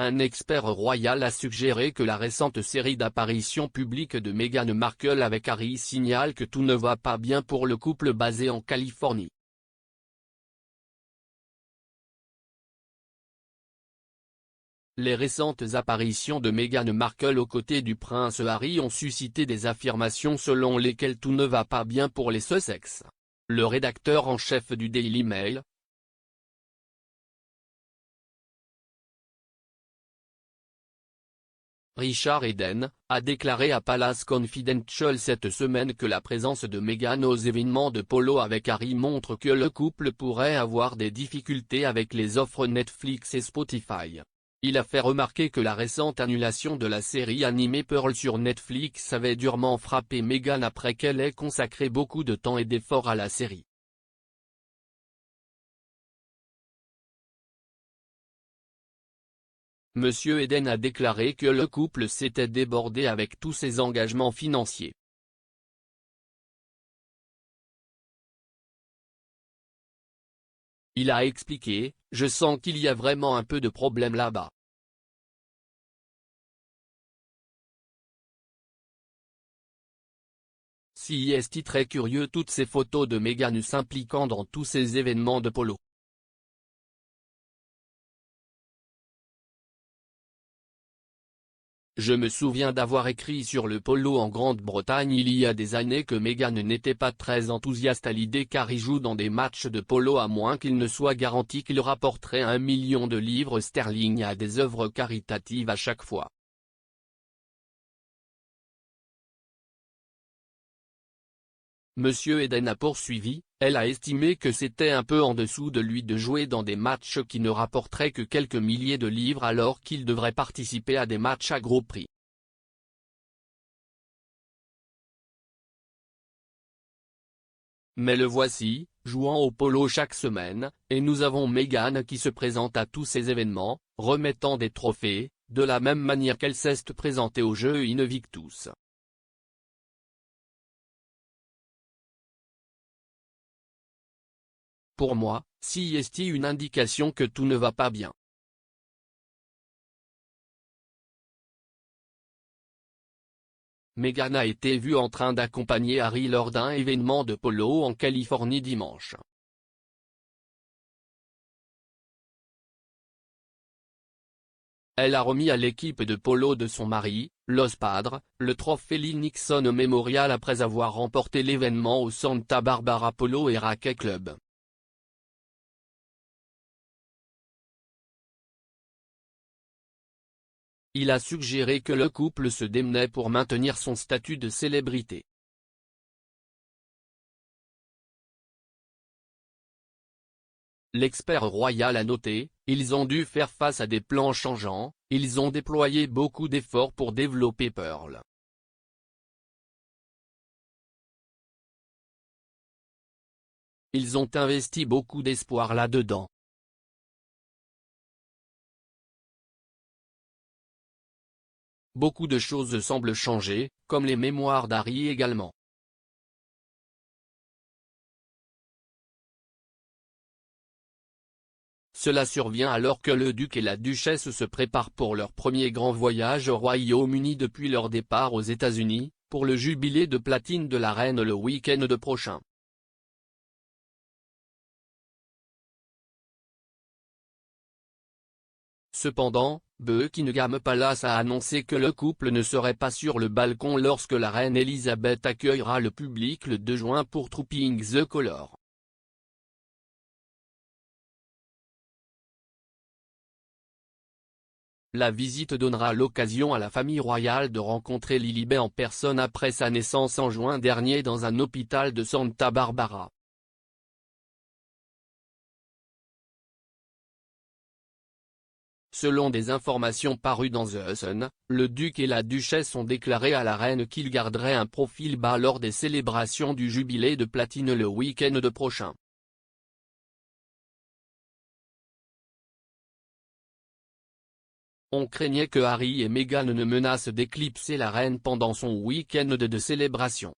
Un expert royal a suggéré que la récente série d'apparitions publiques de Meghan Markle avec Harry signale que tout ne va pas bien pour le couple basé en Californie. Les récentes apparitions de Meghan Markle aux côtés du prince Harry ont suscité des affirmations selon lesquelles tout ne va pas bien pour les Sussex. Le rédacteur en chef du Daily Mail, Richard Eden, a déclaré à Palace Confidential cette semaine que la présence de Meghan aux événements de polo avec Harry montre que le couple pourrait avoir des difficultés avec les offres Netflix et Spotify. Il a fait remarquer que la récente annulation de la série animée Pearl sur Netflix avait durement frappé Meghan après qu'elle ait consacré beaucoup de temps et d'efforts à la série. Monsieur Eden a déclaré que le couple s'était débordé avec tous ses engagements financiers. Il a expliqué : « Je sens qu'il y a vraiment un peu de problème là-bas. Si est très curieux toutes ces photos de Meghan s'impliquant dans tous ces événements de polo. Je me souviens d'avoir écrit sur le polo en Grande-Bretagne il y a des années que Meghan n'était pas très enthousiaste à l'idée qu'Harry joue dans des matchs de polo à moins qu'il ne soit garanti qu'il rapporterait 1 million de livres sterling à des œuvres caritatives à chaque fois. Monsieur Eden a poursuivi, elle a estimé que c'était un peu en dessous de lui de jouer dans des matchs qui ne rapporteraient que quelques milliers de livres alors qu'il devrait participer à des matchs à gros prix. Mais le voici, jouant au polo chaque semaine, et nous avons Meghan qui se présente à tous ces événements, remettant des trophées, de la même manière qu'elle s'est présentée aux Jeux Invictus. Pour moi, si est une indication que tout ne va pas bien. Meghan a été vue en train d'accompagner Harry lors d'un événement de polo en Californie dimanche. Elle a remis à l'équipe de polo de son mari, Los Padres, le trophée Lee Nixon Memorial après avoir remporté l'événement au Santa Barbara Polo et Racquet Club. Il a suggéré que le couple se démenait pour maintenir son statut de célébrité. L'expert royal a noté, ils ont dû faire face à des plans changeants, ils ont déployé beaucoup d'efforts pour développer Pearl. Ils ont investi beaucoup d'espoir là-dedans. Beaucoup de choses semblent changer, comme les mémoires d'Harry également. Cela survient alors que le duc et la duchesse se préparent pour leur premier grand voyage au Royaume-Uni depuis leur départ aux États-Unis, pour le jubilé de platine de la reine le week-end de prochain. Cependant, Buckingham Palace a annoncé que le couple ne serait pas sur le balcon lorsque la reine Elisabeth accueillera le public le 2 juin pour Trooping the Colour. La visite donnera l'occasion à la famille royale de rencontrer Lilibet en personne après sa naissance en juin dernier dans un hôpital de Santa Barbara. Selon des informations parues dans The Sun, le duc et la duchesse ont déclaré à la reine qu'ils garderaient un profil bas lors des célébrations du jubilé de platine le week-end de prochain. On craignait que Harry et Meghan ne menacent d'éclipser la reine pendant son week-end de célébration.